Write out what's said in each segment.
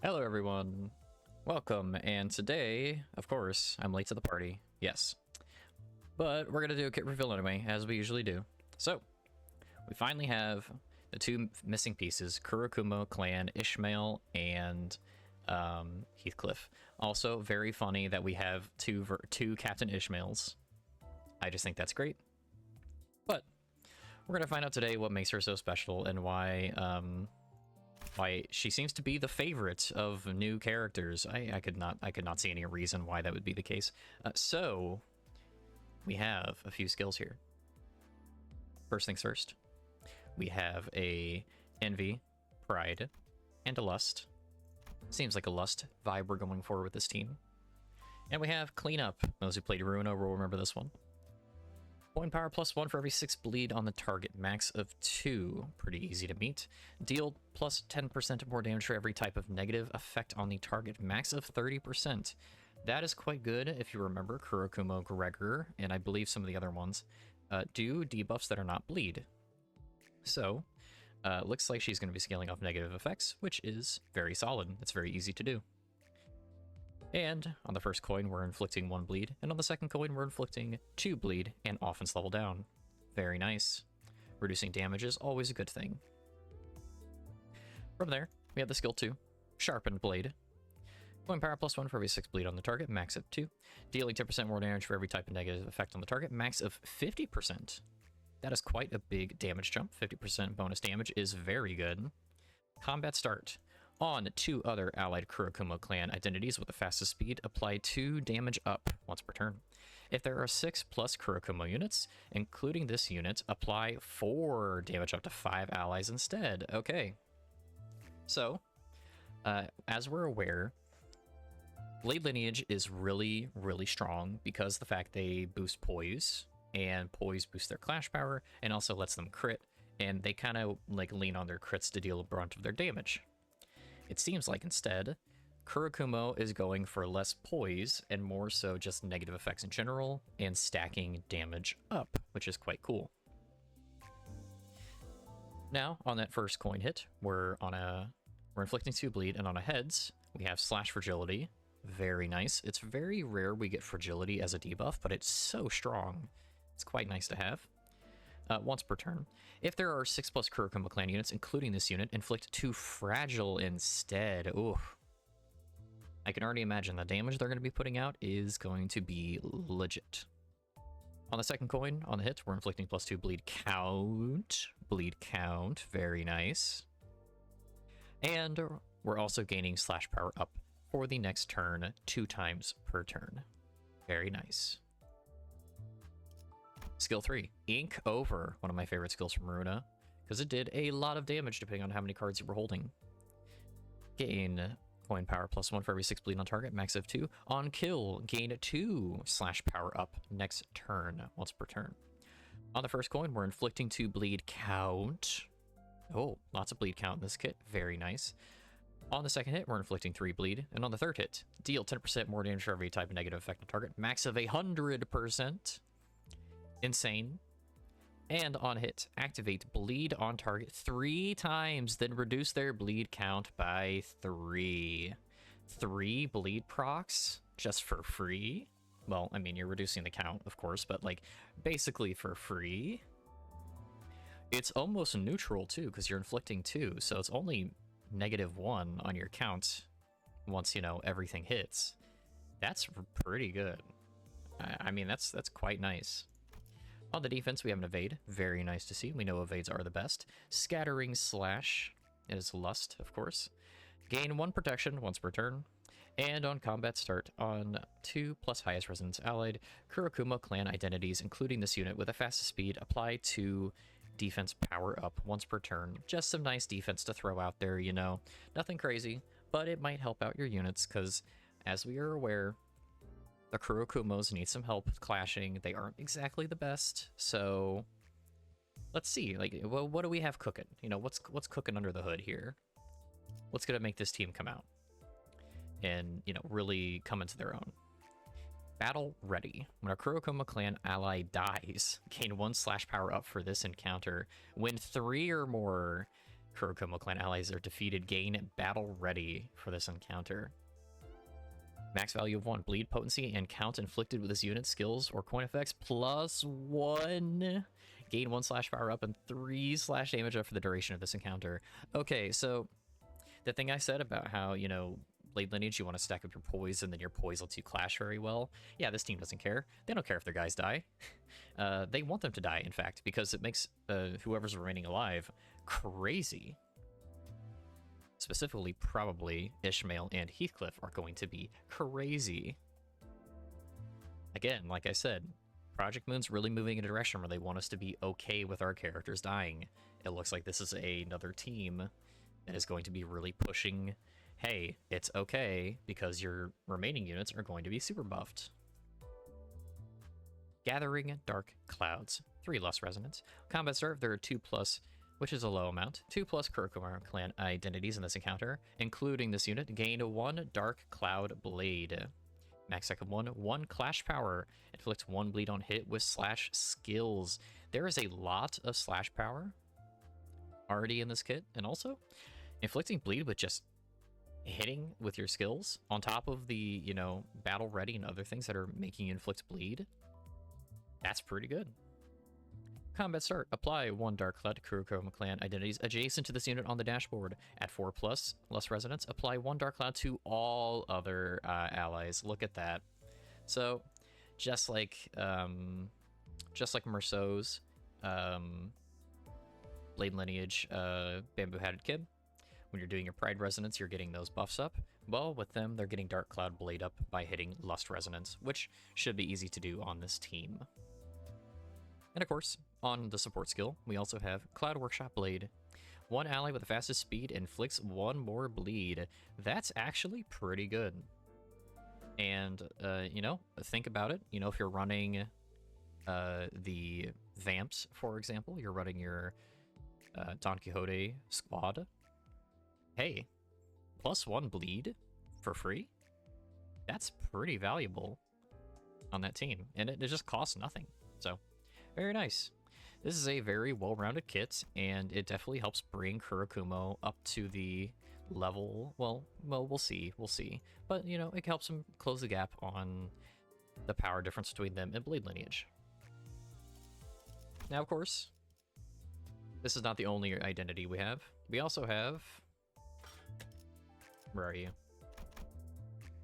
Hello everyone, welcome, and today, of course, I'm late to the party, yes. But we're gonna do a kit reveal anyway, as we usually do. So, we finally have the two missing pieces, Kurokumo clan, Ishmael, and Heathcliff. Also, very funny that we have two Captain Ishmaels. I just think that's great. But, we're gonna find out today what makes her so special and why she seems to be the favorite of new characters. I could not see any reason why that would be the case. So we have a few skills here. First things first, we have a envy, pride, and a lust. Seems like a lust vibe we're going for with this team. And we have cleanup. Those who played Runo will remember this one. Point power +1 for every 6 bleed on the target, max of 2. Pretty easy to meet. Deal plus 10% more damage for every type of negative effect on the target, max of 30%. That is quite good if you remember Kurokumo Gregor, and I believe some of the other ones, do debuffs that are not bleed. So, looks like she's going to be scaling off negative effects, which is very solid. It's very easy to do. And on the first coin, we're inflicting 1 bleed, and on the second coin, we're inflicting 2 bleed and offense level down. Very nice. Reducing damage is always a good thing. From there, we have the skill 2, Sharpened Blade. Coin power +1 for every 6 bleed on the target, max of 2. Dealing 10% more damage for every type of negative effect on the target, max of 50%. That is quite a big damage jump. 50% bonus damage is very good. Combat start. On 2 other allied Kurokumo clan identities with the fastest speed, apply 2 damage up once per turn. If there are 6 plus Kurokumo units, including this unit, apply 4 damage up to 5 allies instead. Okay. So, as we're aware, Blade Lineage is really, really strong because the fact they boost Poise, and Poise boosts their Clash power, and also lets them crit, and they kind of like lean on their crits to deal a brunt of their damage. It seems like instead, Kurokumo is going for less poise and more so just negative effects in general and stacking damage up, which is quite cool. Now, on that first coin hit, we're inflicting 2 bleed, and on a heads, we have slash fragility. Very nice. It's very rare we get fragility as a debuff, but it's so strong. It's quite nice to have. Once per turn. If there are 6 plus Kurokumo clan units, including this unit, inflict 2 fragile instead. Ooh. I can already imagine the damage they're going to be putting out is going to be legit. On the second coin, on the hit, we're inflicting +2 bleed count. Bleed count. Very nice. And we're also gaining slash power up for the next turn 2 times per turn. Very nice. Skill 3, Ink Over, one of my favorite skills from Runa, because it did a lot of damage depending on how many cards you were holding. Gain coin power +1 for every 6 bleed on target, max of 2. On kill, gain 2 slash power up next turn, once per turn. On the first coin, we're inflicting 2 bleed count. Oh, lots of bleed count in this kit, very nice. On the second hit, we're inflicting 3 bleed, and on the third hit, deal 10% more damage for every type of negative effect on target, max of 100%. Insane. And on hit, activate bleed on target 3 times, then reduce their bleed count by 3. 3 bleed procs just for free? Well, I mean, you're reducing the count, of course, but like basically for free. It's almost neutral too, because you're inflicting 2, so it's only -1 on your count once, you know, everything hits. That's pretty good. I mean, that's quite nice. On the defense, we have an evade. Very nice to see. We know evades are the best. Scattering slash is lust, of course. Gain 1 protection once per turn. And on combat start, on 2 plus highest resonance allied Kurokumo clan identities, including this unit with a fastest speed, apply 2 defense power up once per turn. Just some nice defense to throw out there, you know. Nothing crazy, but it might help out your units, because as we are aware, the Kurokumos need some help clashing. They aren't exactly the best, so let's see. Like, well, what do we have cooking? You know, what's cooking under the hood here? What's gonna make this team come out and, you know, really come into their own? Battle ready. When a Kurokumo clan ally dies, gain 1 slash power up for this encounter. When 3 or more Kurokumo clan allies are defeated, gain battle ready for this encounter. Max value of 1. Bleed potency and count inflicted with this unit, skills, or coin effects +1. Gain 1 slash power up and 3 slash damage up for the duration of this encounter. Okay, so the thing I said about how, you know, Blade Lineage, you want to stack up your poise and then your poise lets you clash very well. Yeah, this team doesn't care. They don't care if their guys die. They want them to die, in fact, because it makes whoever's remaining alive crazy. Specifically, probably Ishmael and Heathcliff are going to be crazy. Again, like I said, Project Moon's really moving in a direction where they want us to be okay with our characters dying. It looks like this is another team that is going to be really pushing, hey, it's okay because your remaining units are going to be super buffed. Gathering Dark Clouds. 3 less resonance. Combat serve, there are 2+, which is a low amount. 2+ Kurokumo clan identities in this encounter, including this unit. Gain 1 Dark Cloud Blade. Max second 1 Clash Power. Inflicts 1 bleed on hit with slash skills. There is a lot of slash power already in this kit, and also inflicting bleed with just hitting with your skills on top of the, you know, battle ready and other things that are making you inflict bleed. That's pretty good. Combat start. Apply 1 Dark Cloud to Kurokumo clan identities adjacent to this unit on the dashboard. At 4+, less resonance. Apply 1 Dark Cloud to all other allies. Look at that. So, just like Merceau's Blade Lineage Bamboo-Hatted Kid, when you're doing your Pride Resonance, you're getting those buffs up. Well, with them, they're getting Dark Cloud Blade up by hitting Lust Resonance, which should be easy to do on this team. And of course, on the support skill, we also have Cloud Workshop Blade. 1 ally with the fastest speed inflicts 1 more bleed. That's actually pretty good. And, you know, think about it. You know, if you're running the Vamps, for example, you're running your Don Quixote squad. Hey, +1 bleed for free? That's pretty valuable on that team. And it just costs nothing. So, very nice. This is a very well-rounded kit, and it definitely helps bring Kurokumo up to the level, well, we'll see. But, you know, it helps them close the gap on the power difference between them and Blade Lineage. Now, of course, this is not the only identity we have. We also have... Where are you?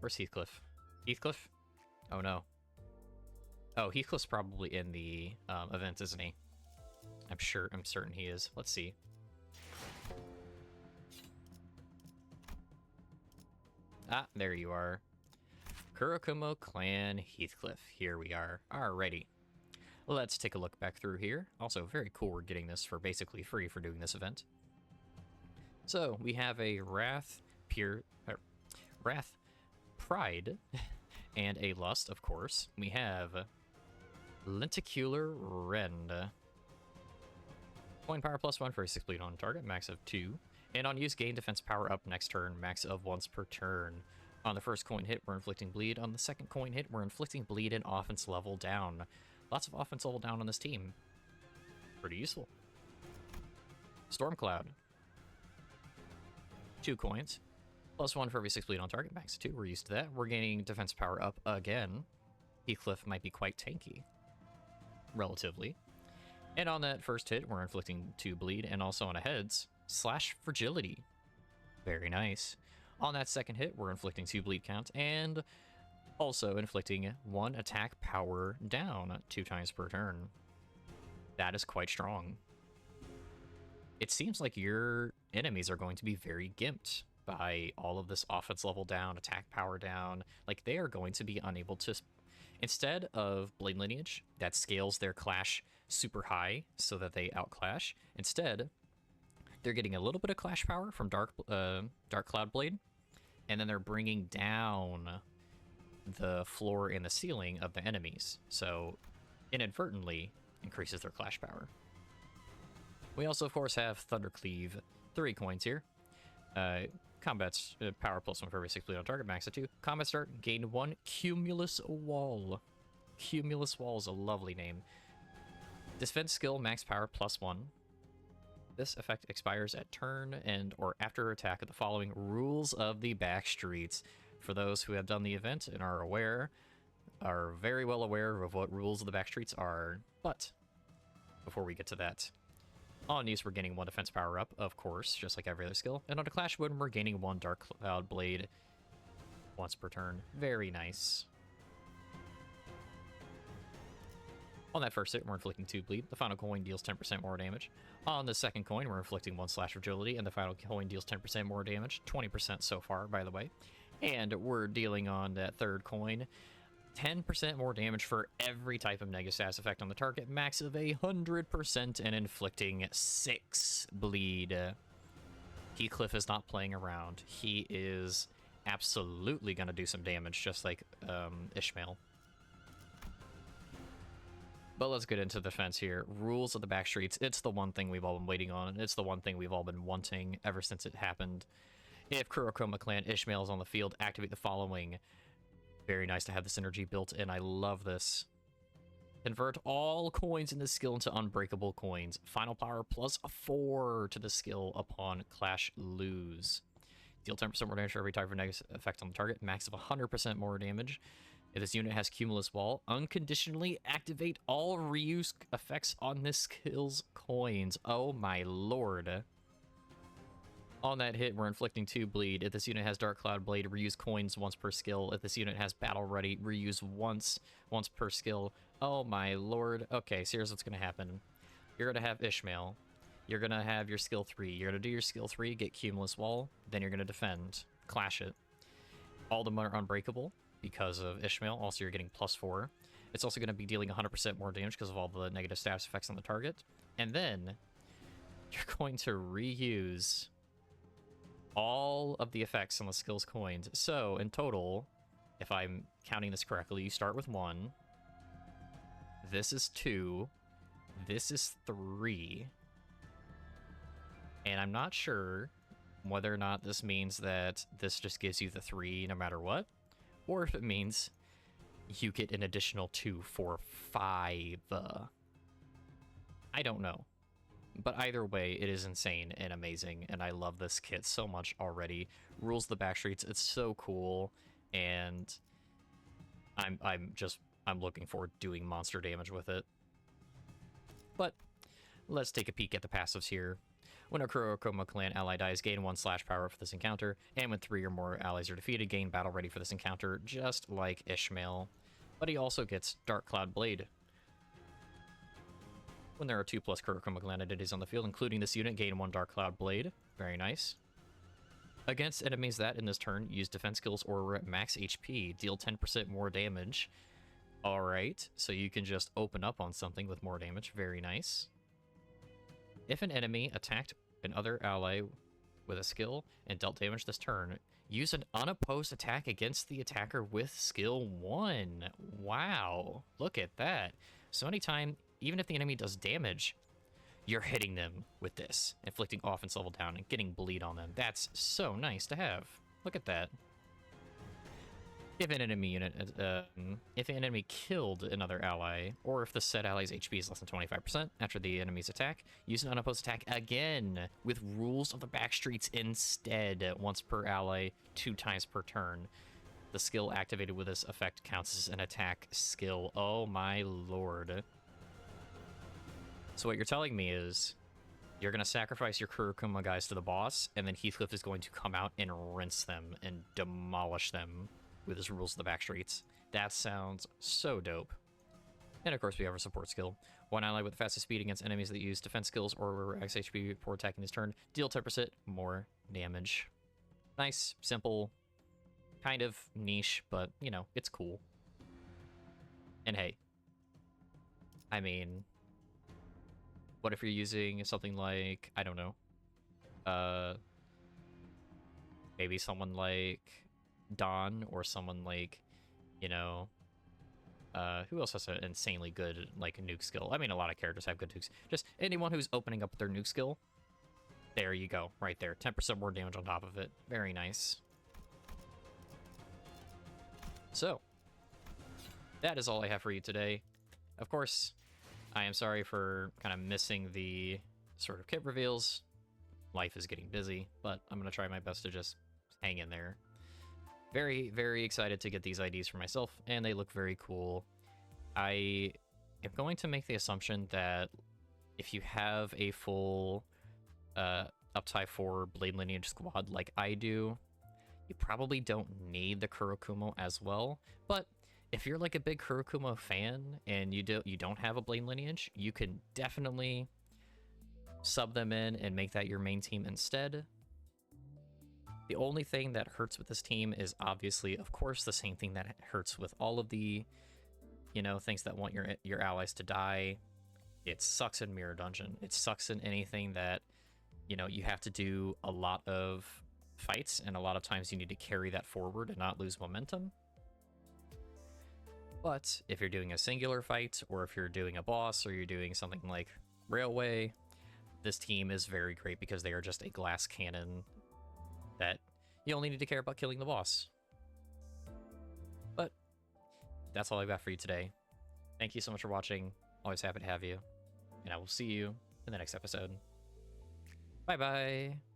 Where's Heathcliff? Heathcliff? Oh, no. Oh, Heathcliff's probably in the event, isn't he? I'm certain he is. Let's see. Ah, there you are. Kurokumo clan Heathcliff. Here we are. Alrighty. Let's take a look back through here. Also, very cool we're getting this for basically free for doing this event. So, we have a Wrath Pride and a Lust, of course. We have Lenticular Rend. Coin power +1 for a 6 bleed on target, max of 2. And on use, gain defense power up next turn, max of once per turn. On the first coin hit, we're inflicting bleed. On the second coin hit, we're inflicting bleed and offense level down. Lots of offense level down on this team. Pretty useful. Stormcloud. 2 coins. +1 for every 6 bleed on target, max of 2. We're used to that. We're gaining defense power up again. Heathcliff might be quite tanky. Relatively. And on that first hit, we're inflicting 2 bleed, and also on a heads, slash fragility. Very nice. On that second hit, we're inflicting 2 bleed count, and also inflicting 1 attack power down 2 times per turn. That is quite strong. It seems like your enemies are going to be very gimped by all of this offense level down, attack power down. Like, they are going to be unable to... Instead of Blade Lineage, that scales their clash super high so that they outclash, instead, they're getting a little bit of clash power from Dark Cloud Blade, and then they're bringing down the floor and the ceiling of the enemies, so inadvertently increases their clash power. We also, of course, have Thundercleave, 3 coins here. Combat's power +1 for every 6 bleed on target, max of 2. Combat start, gain 1 Cumulus Wall. Cumulus Wall is a lovely name. Defense skill, max power +1. This effect expires at turn and or after attack of the following rules of the backstreets. For those who have done the event and are very well aware of what rules of the backstreets are. But before we get to that, on use we're gaining 1 defense power up, of course, just like every other skill. And on a clash mode we're gaining 1 Dark Cloud Blade once per turn. Very nice. On that first hit, we're inflicting 2 bleed. The final coin deals 10% more damage. On the second coin, we're inflicting 1 slash agility, and the final coin deals 10% more damage. 20% so far, by the way. And we're dealing on that third coin 10% more damage for every type of negative status effect on the target, max of 100%, and inflicting 6 bleed. Heathcliff is not playing around. He is absolutely going to do some damage, just like Ishmael. But let's get into the defense here. Rules of the backstreets. It's the one thing we've all been waiting on. It's the one thing we've all been wanting ever since it happened. If Kurokumo clan Ishmael is on the field, activate the following. Very nice to have this energy built in. I love this. Convert all coins in this skill into unbreakable coins. Final power plus 4 to the skill upon clash lose. Deal 10% more damage for every type of negative effect on the target. Max of 100% more damage. If this unit has Cumulus Wall, unconditionally activate all reuse effects on this skill's coins. Oh my lord. On that hit, we're inflicting 2 bleed. If this unit has Dark Cloud Blade, reuse coins once per skill. If this unit has Battle Ready, reuse once per skill. Oh my lord. Okay, so here's what's going to happen. You're going to have Ishmael. You're going to have your skill 3. You're going to do your skill 3, get Cumulus Wall. Then you're going to defend. Clash it. All the are unbreakable because of Ishmael. Also, you're getting plus 4. It's also going to be dealing 100% more damage because of all the negative status effects on the target. And then you're going to reuse all of the effects on the skill's coins. So, in total, if I'm counting this correctly, you start with 1. This is 2. This is 3. And I'm not sure whether or not this means that this just gives you the 3 no matter what, or if it means you get an additional 2 for 5. I don't know. But either way, it is insane and amazing, and I love this kit so much already. Rules the backstreets, it's so cool, and I'm looking forward to doing monster damage with it. But let's take a peek at the passives here. When a Kurokumo clan ally dies, gain 1 slash power for this encounter, and when 3 or more allies are defeated, gain battle ready for this encounter, just like Ishmael. But he also gets Dark Cloud Blade. When there are 2+ Kurokumo clan entities on the field, including this unit, gain 1 Dark Cloud Blade. Very nice. Against enemies that, in this turn, use defense skills or at max HP, deal 10% more damage. Alright, so you can just open up on something with more damage. Very nice. If an enemy attacked another ally with a skill and dealt damage this turn, use an unopposed attack against the attacker with skill 1. Wow, look at that. So anytime, even if the enemy does damage, you're hitting them with this, inflicting offense level down and getting bleed on them. That's so nice to have. Look at that. If an enemy killed another ally, or if the said ally's HP is less than 25% after the enemy's attack, use an unopposed attack again with rules of the backstreets instead, once per ally, 2 times per turn. The skill activated with this effect counts as an attack skill. Oh my lord. So what you're telling me is, you're going to sacrifice your Kurokumo guys to the boss, and then Heathcliff is going to come out and rinse them and demolish them with his rules of the backstreets. That sounds so dope. And of course we have our support skill. 1 ally with the fastest speed against enemies that use defense skills or X HP before attacking his turn. Deal 10% more damage. Nice, simple, kind of niche, but, you know, it's cool. And hey, I mean, what if you're using something like, I don't know, maybe someone like Dawn, or someone like, you know, who else has an insanely good, like, nuke skill? I mean, a lot of characters have good nukes. Just anyone who's opening up their nuke skill. There you go, right there. 10% more damage on top of it. Very nice. So, that is all I have for you today. Of course, I am sorry for kind of missing the sort of kit reveals. Life is getting busy, but I'm going to try my best to just hang in there. Very, very excited to get these IDs for myself, and they look very cool. I am going to make the assumption that if you have a full Uptie 4 Blade Lineage squad like I do, you probably don't need the Kurokumo as well. But if you're like a big Kurokumo fan and you don't have a Blade Lineage, you can definitely sub them in and make that your main team instead. The only thing that hurts with this team is obviously, of course, the same thing that hurts with all of the, you know, things that want your allies to die. It sucks in Mirror Dungeon. It sucks in anything that, you know, you have to do a lot of fights, and a lot of times you need to carry that forward and not lose momentum. But if you're doing a singular fight, or if you're doing a boss, or you're doing something like Railway, this team is very great because they are just a glass cannon that you only need to care about killing the boss. But that's all I've got for you today. Thank you so much for watching. Always happy to have you. And I will see you in the next episode. Bye-bye.